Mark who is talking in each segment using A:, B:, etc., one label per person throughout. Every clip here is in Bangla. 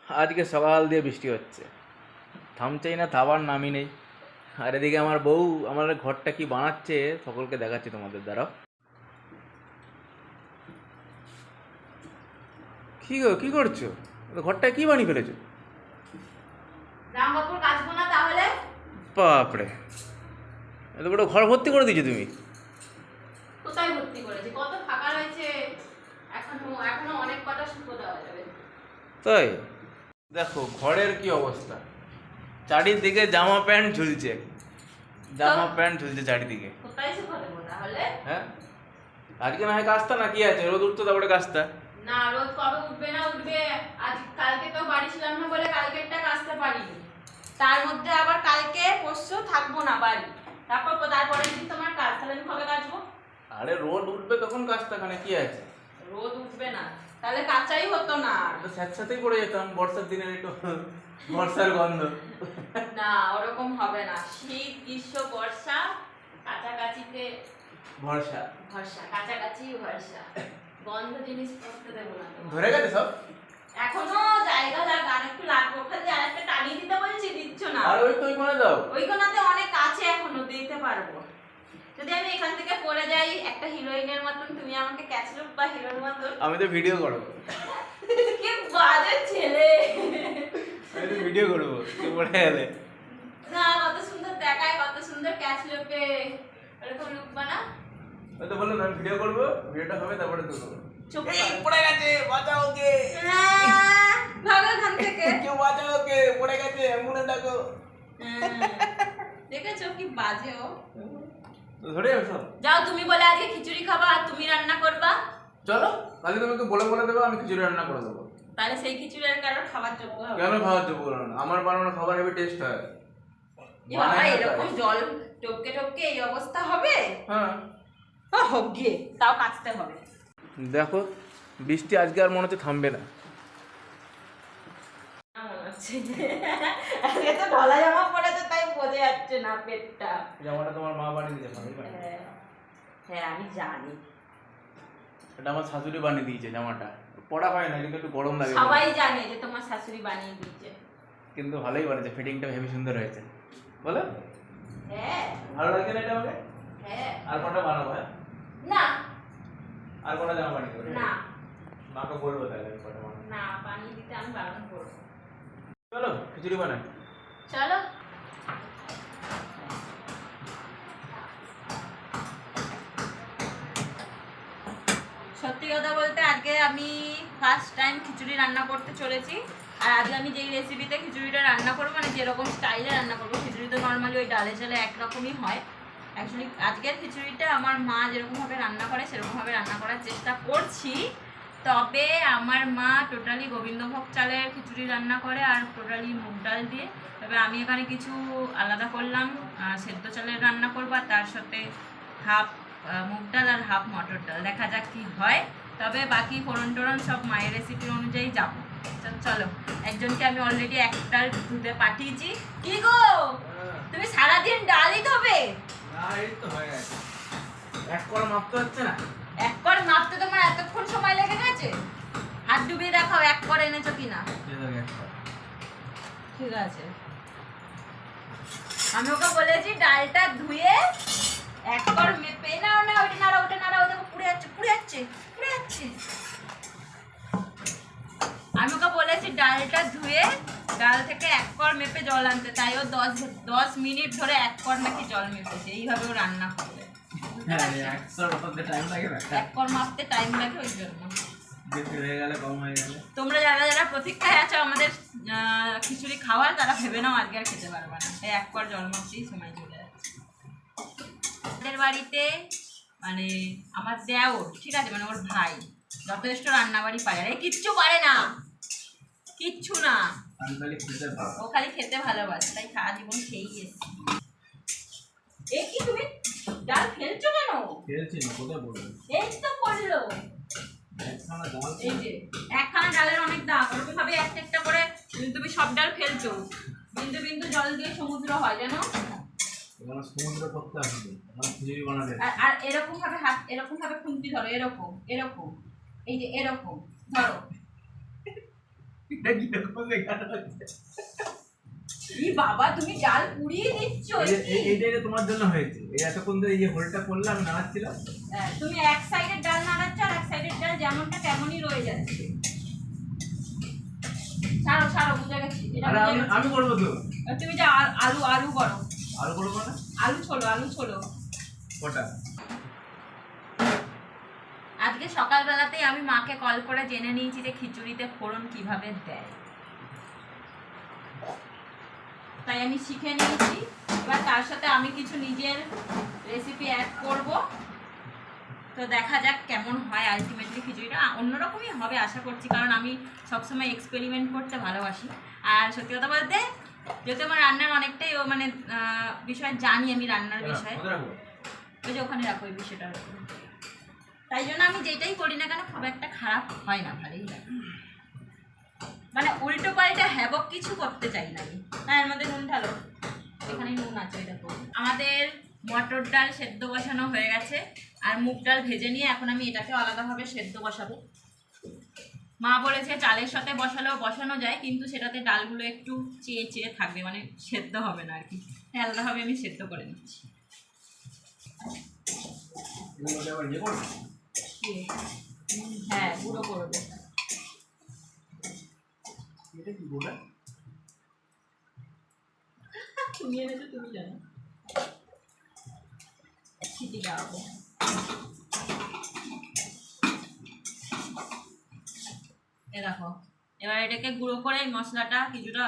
A: আজকে সকাল দিয়ে বৃষ্টি হচ্ছে, থামছেই না, থামার নামই নেই। আর এদিকে আমার বউ আমার ঘরটা কি বানাচ্ছে সকলকে দেখাচ্ছি তোমাদের দ্বারা। কি গো, কি করছো? ঘরটা কি বানিয়ে ফেলেছো?
B: জামা কাপড় কাচবো না তাহলে?
A: বাপরে, এত বড় ঘর ভর্তি করে দিয়েছো তুমি।
B: কোথায় ভর্তি করেছি? কত ফাঁকা রয়েছে, এখনো এখনো অনেক কটা শুকো দেওয়া যাবে।
A: তাই দেখো ঘরের কি অবস্থা, চারিদিকে জামা প্যান্ট ঝুলছে, জামা প্যান্ট ঝুলছে চারিদিকে।
B: কোথায় শুকো দেবো তাহলে?
A: হ্যাঁ, আজকে না হয় কাচতা, না কি আছে, রোদ উঠতো তারপরে কাচতা।
B: না, রোদ কবে উঠবে না উঠবে। আজ কালকে তো বাড়ি ছিলাম না বলে কালকেরটা কাচতে পারিনি। তার মধ্যে আবার কালকে পরশু থাকবো না বাড়ি, তারপরের দিন তোমার কাজ, তাহলে আমি কবে কাচবো?
A: আরে রোদ উঠবে তখন কাচতা, খানে কি আছে।
B: রোদ উঠবে না তাহলে কাচাই হতো না আর।
A: তো স্যাঁতস্যাঁতেই পড়ে যেতাম, বর্ষার দিনের একটু বর্ষার গন্ধ।
B: না, ওরকম হবে না। শীত, গ্রীষ্ম, বর্ষা, কাছাকাছিতে
A: ভরসা।
B: ভরসা, কাছাকাছি ভরসা। গন্ধ জিনিস করতে দেবো না তোমার।
A: ধরে গেছে সব।
B: এখনো জায়গা আর একটু লাগবে, ওখানে আরেকটা টানিয়ে দিতে বলছি, দিচ্ছ না।
A: আর ওই তো ওই কোণে দাও।
B: ওই কোনাতে অনেক আছে, এখনো দিতে পারবো। যদি আমি এখান থেকে পড়ে যাই একটা হিরোইনের মতন, তুমি আমাকে ক্যাচলুক বা হিরোর মতন।
A: আমি তো ভিডিও করবো।
B: কি বাজে ছেলে।
A: আমি তো ভিডিও করবো, তুই পড়ে গেলে।
B: না, কত সুন্দর দেখায়, কত সুন্দর ক্যাচলুকে। এরকম লুক বানা।
A: ওই তো বললাম আমি ভিডিও করবো, ভিডিওটা হবে তারপরে তো করবো।
B: চুপ
A: এই
B: কর।
A: পড়ে গেছে, বাঁচাও ওকে।
B: ভাগো এখান থেকে।
A: কেউ বাঁচাও ওকে, পড়ে গেছে, অ্যাম্বুলেন্স ডাকো।
B: দেখেছো কি বাজে ও।
A: তো ধরে যাবে সব।
B: যাও, তুমি বলে আজকে খিচুড়ি খাবা আর তুমি রান্না করবা।
A: চলো কালকে তোমাকে বলে বলে দেবো, আমি খিচুড়ি রান্না করে দেবো।
B: তাহলে সেই খিচুড়ি আর কারোর খাবার যোগ্য হবে?
A: কেন খাওয়ার যোগ্য না? আমার বানানো খাবার হেভি টেস্ট হয়।
B: এ বাবা,
A: বানায় না
B: এরকম
A: তাই।
B: জল টপকে টপকে এই অবস্থা হবে?
A: হ্যাঁ
B: হোক গিয়ে, তাও কাচতে হবে।
A: দেখো, বৃষ্টি আজকে আর মনে হচ্ছে থামবে না।
B: মনে হচ্ছে আজকে তো ঢলা জামা পরেছে, তাই বোঝা যাচ্ছে না পেটটা।
A: জামাটা তোমার মা বানিয়ে দিয়েছে, আমি বানিয়ে দিয়েছি।
B: হ্যাঁ, আমি জানি।
A: এটা আমার শাশুড়ি বানিয়ে দিয়েছে জামাটা। পড়া হয় না কিন্তু একটু গরম লাগে।
B: সবাই জানে যে তোমার শাশুড়ি বানিয়ে দিয়েছে।
A: কিন্তু ভালোই বানিয়েছে, ফিটিংটা হেভি সুন্দর হয়েছে। বলো,
B: হ্যাঁ
A: ভালো লাগছে না এটা আমাকে?
B: হ্যাঁ।
A: আর কটা বানাবো? হ্যাঁ,
B: না
A: আর কটা জামা বানিয়ে দেবো?
B: না
A: মাকে বলবো তাহলে আমি কটা বানাবো।
B: না, বানিয়ে দিতে আমি বারণ করবো।
A: চলো খিচুড়ি বানাই।
B: চলো। সত্যি কথা বলতে আজকে আমি ফার্স্ট টাইম খিচুড়ি রান্না করতে চলেছি। আর আজকে আমি যেই রেসিপিতে খিচুড়িটা রান্না করবো, মানে যেরকম স্টাইলে রান্না করবো, খিচুড়ি তো নর্মালি ওই ডালে চালে একরকমই হয়। অ্যাকচুয়ালি আজকের খিচুড়িটা আমার মা যেরকমভাবে রান্না করে সেরকমভাবে রান্না করার চেষ্টা করছি। তবে আমার মা টোটালি গোবিন্দভোগ চালের খিচুড়ি রান্না করে আর টোটালি মুগ ডাল দিয়ে। তবে আমি এখানে কিছু আলাদা করলাম, সেদ্ধ চালের রান্না করবো আর তার সাথে হাফ মুগ ডাল আর হাফ মটর ডাল। দেখা যাক কি হয়। তবে বাকি ফোড়ন টোড়ন সব মায়ের রেসিপি অনুযায়ী যাবো। চলো, একজনকে আমি অলরেডি এক ডাল ধুতে পাঠিয়েছি। কি গো, তুমি সারাদিন ডালই ধোবে?
A: না, এই তো হয়ে গেছে। এক কড়া মাপতে হচ্ছে না।
B: এক কর মাপতে তোমার এতক্ষণ সময় লেগে গেছে? হাত ডুবিয়ে দেখাও এক কর এনেছো কিনা। ঠিক আছে, আমি ওকে বলেছি ডালটা ধুয়ে এক কর মেপে নাও। না ওটা নাড়া, ওটা নাড়া, ওটা পুড়ে যাচ্ছে পুড়ে যাচ্ছে পুড়ে যাচ্ছে। আমি ওকে বলেছি ডালটা ধুয়ে ডাল থেকে এক কর মেপে জল আনতে, তাই ও 10 মিনিট ধরে এক কর নাকি জল মেপেছে। এইভাবে ও রান্না করবে। এক কর মাপতে টাইম লাগে, ওই জন্য। তোমরা যারা যারা প্রতীক্ষায় আছো আমাদের খিচুড়ি খাওয়ার, তারা ভেবে নাও আজকে আর খেতে পারবে না। এই এক কর জল মাপতেই সময় চলে যাচ্ছে। আমাদের বাড়িতে মানে আমার দেওর, ঠিক আছে, মানে ওর ভাই যথেষ্ট রান্নাবাড়ি পারে। আরে কিচ্ছু পারে না, কিচ্ছু না, ও খালি খেতে ভালোবাসে, তাই সারা জীবন খেয়েই এসেছি। এ কি, তুমি ডাল ফেলছো কেন? এই তো পড়লো। এই যে একখানা ডালের অনেক দাম, ওরকম ভাবে একটা একটা করে তুমি সব ডাল ফেলছো। বিন্দু বিন্দু জল দিয়ে সমুদ্র হয়, জানো? আর এরকম ভাবে হাত, এরকম ভাবে খুন্তি ধরো, এরকম এরকম, এই যে এরকম ধরো,
A: এটা কি রকম দেখানো হচ্ছে?
B: এই বাবা তুমি ডাল পুড়িয়ে দিচ্ছ
A: এইটা তোমার জন্য হয়েছে। এই এতক্ষণ ধরে এই যে হোলটা করলাম আমি নাড়াচ্ছিলাম।
B: তুমি এক সাইডের ডাল নাড়াচ্ছ আর এক সাইডের ডাল যেমনটা তেমনই রয়ে যাচ্ছে। ছাড়ো ছাড়ো, বুঝে গেছি।
A: আরে আমি করবো তো।
B: তুমি যে আলু আলু করো।
A: আলু করবো না?
B: আলু ছোলো।
A: কটা?
B: আজকে সকালবেলাতেই আমি মাকে কল করে জেনে নিয়েছি যে খিচুড়িতে ফোড়ন কিভাবে দেয়, তাই আমি শিখে নিয়েছি। এবার তার সাথে আমি কিছু নিজের রেসিপি অ্যাড করব, তো দেখা যাক কেমন হয়। আলটিমেটলি খিচুড়িটা অন্যরকমই হবে আশা করছি, কারণ আমি সবসময় এক্সপেরিমেন্ট করতে ভালোবাসি। আর সত্যি কথা বলতে যেহেতু আমার রান্নার অনেকটাই মানে বিষয় জানি, আমি রান্নার বিষয়ে, ওই যে ওখানে রাখো এই বিষয়টা, তাই জন্য আমি যেটাই করি না কেন খুব একটা খারাপ হয় না, ভালোই লাগে। মানে উল্টো পাল্টা হ্যাবক কিছু করতে চাই না আমি। হ্যাঁ, এর মধ্যে নুন ঢালো, এখানে নুন আছে, এটা করবো। আমাদের মটর ডাল সেদ্ধ বসানো হয়ে গেছে, আর মুগ ডাল ভেজে নিয়ে এখন আমি এটাকে আলাদাভাবে সেদ্ধ বসাবো। মা বলেছে চালের সাথে বসালেও বসানো যায়, কিন্তু সেটাতে ডালগুলো একটু চেয়ে থাকবে, মানে সেদ্ধ হবে না আর কি। আলাদাভাবে আমি সেদ্ধ করে নিচ্ছি। হ্যাঁ, গুঁড়ো করবো। তুমি এনেছো, তুমি জানো। সিটি দাও। এ দেখো, এবার এটাকে গুঁড়ো করে মশলাটা কিছুটা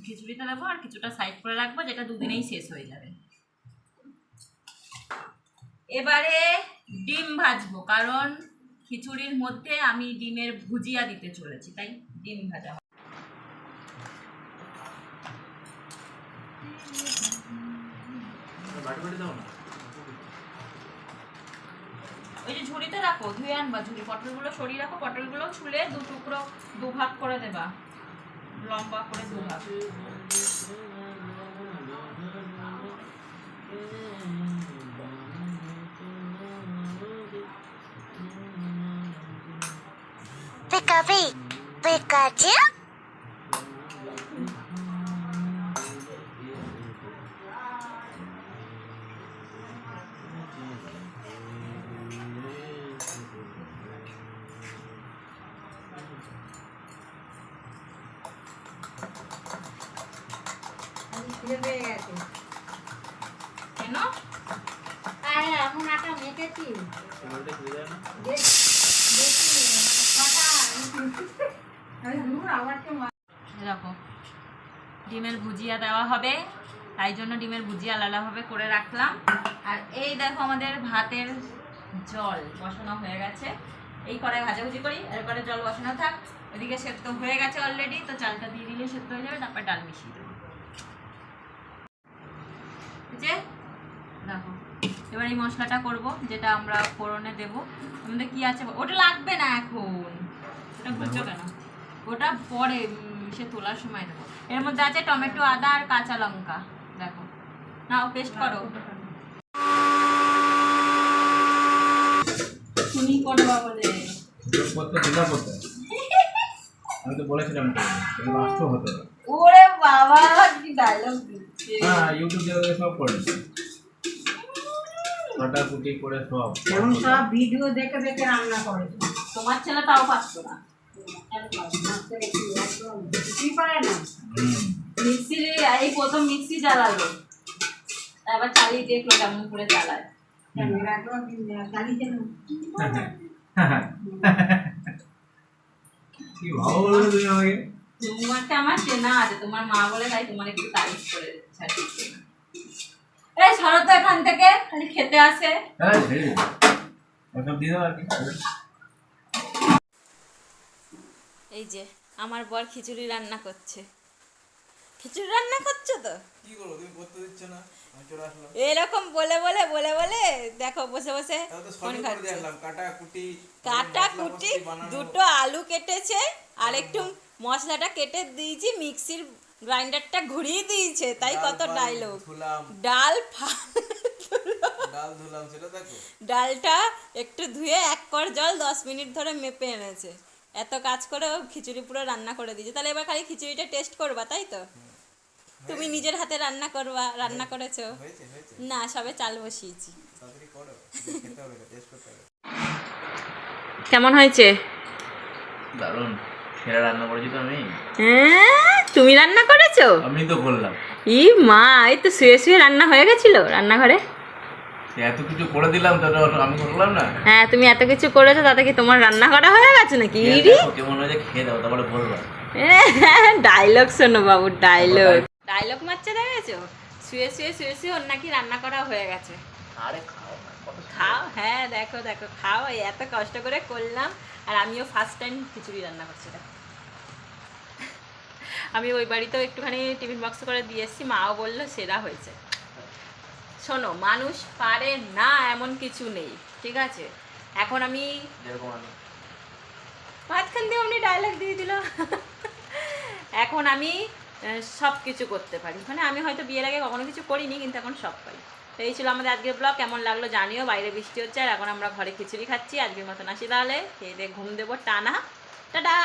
B: খিচুড়িতে দেবো আর কিছুটা সাইড করে রাখবো, যেটা দুদিনেই শেষ হয়ে যাবে। এবারে ডিম ভাজবো, কারণ খিচুড়ির মধ্যে আমি ডিমের ভুজিয়া দিতে চলেছি, তাই ডিম ভাজা। ওই যে ঝুড়িতে রাখো, ধুয়ে আনবা ঝুড়ি। পটলগুলো সরিয়ে রাখো, পটলগুলো ছুলে দু টুকরো দুভাগ করে দেবা, লম্বা করে দুভাগ।
C: Pikachu?
B: কেন?
C: আরে এখন আটা মেখেছি।
B: দেখো, ডিমের ভুজিয়া দেওয়া হবে, তাই জন্য ডিমের ভুজিয়া আলাদাভাবে করে রাখলাম। আর এই দেখো আমাদের ভাতের জল বসানো হয়ে গেছে। এই কড়াই ভাজাভুজি করি, এরপরে জল বসানো থাক। ওইদিকে সেদ্ধ হয়ে গেছে অলরেডি, তো চালটা দিয়ে দিলে সেদ্ধ হয়ে যাবে, তারপর ডাল মিশিয়ে দেবো। যে দেখো, এবার এই মশলাটা করব, যেটা আমরা ফোড়নে দেবো। আমাদের কি আছে, ওটা লাগবে না এখন, ওটা বুঝছো কেন, ওটা পরে সে তোলার সময় দেবো। এর মধ্যে আছে টমেটো, আদা আর কাঁচা লঙ্কা। দেখো, নাও পেস্ট করো। তুমি করবা বলে
A: আমি তো বলেছিলাম বাস্তব হতো না।
B: ওরে বাবা, কি ডায়লগ দিচ্ছে।
A: হ্যাঁ, ইউটিউব চ্যানেলে সব করে কাটাকুটি করে সব
C: যেমন সব ভিডিও দেখে দেখে রান্না করে।
B: তোমার ছেলে তাও পারতো না,
C: কি পারে না।
B: মিক্সি, এই প্রথম মিক্সি চালালো, তারপর চালিয়ে দেখলো কেমন করে চালায়।
A: কি ভালো বলো তুমি আমাকে।
B: তোমারটা আমার চেনা আছে, তোমার মা বলে, তাই তোমার একটু তারিফ করে দিচ্ছে। এই সরো তো এখান থেকে, খালি খেতে আসে। এই যে আমার বর খিচুড়ি রান্না করছে। খিচুড়ি রান্না করছো তো?
A: কি করবো, তুমি করতে দিচ্ছ না, আমি চলে আসলাম।
B: এরকম বলে বলে বলে বলে দেখো বসে বসে ফোন খাচ্ছে। কাটা কুটি দুটো আলু কেটেছে, আর একটু মশলাটা কেটে দিয়েছি, মিক্সির গ্রাইন্ডারটা ঘুরিয়ে দিয়েছে, তাই কত ডায়লগ। ডাল
A: ধুলাম, সেটা দেখো।
B: ডালটা একটু ধুয়ে 1 কড় জল 10 মিনিট ধরে মেপে এনেছে, এত কাজ করেও খিচুড়ি পুরো রান্না করে দিয়েছে। তাহলে এবার খালি খিচুড়িটা টেস্ট করবা, তাই তো? তুমি নিজের হাতে রান্না করবা, রান্না করেছো? না, সবে চাল বসিয়েছি। কেমন হয়েছে?
A: দারুণ, সেরা রান্না করেছি তো আমি।
B: হ্যাঁ, তুমি রান্না করেছো?
A: আমি তো করলাম।
B: ই মা, এই তো শুয়ে শুয়ে রান্না হয়ে গেছিল রান্নাঘরে।
A: এত কিছু করে দিলাম তো আমি করলাম না।
B: হ্যাঁ, তুমি এত কিছু করেছো, তাতে কি তোমার রান্না করা হয়ে গেছে নাকি?
A: খেয়ে
B: ইরি
A: দেখো কেমন হয়েছে, খেয়ে দাও তারপরে বলবা।
B: ডায়লগ শোনো বাবু, ডায়লগ ডায়লগ মারছে, দেখেছো? শুয়ে শুয়ে শুয়ে শুয়ে ওর নাকি রান্না করা হয়ে গেছে।
A: আরে খাও না, কত
B: খাও, হ্যাঁ দেখো দেখো খাও, এই এত কষ্ট করে করলাম। আর আমিও ফার্স্ট টাইম খিচুড়ি রান্না করছি। দেখো, আমি ওই বাড়িতেও একটুখানি টিফিন বক্স করে দিয়ে এসেছি, মাও বললো সেরা হয়েছে। শোনো, মানুষ পারে না এমন কিছু নেই, ঠিক আছে? এখন আমি
A: যেরকম আমি
B: মাঝখান দিয়ে উনি ডায়লগ দিয়ে দিল। এখন আমি সব কিছু করতে পারি, মানে আমি হয়তো বিয়ের আগে কখনো কিছু করিনি, কিন্তু এখন সব পারি। তো এই ছিল আমাদের আজকের ব্লগ। কেমন লাগলো জানিও। বাইরে বৃষ্টি হচ্ছে আর এখন আমরা ঘরে খিচুড়ি খাচ্ছি। আজকের মতন আসি তাহলে, খেয়ে দিয়ে ঘুম দেবো টানা। টাটা।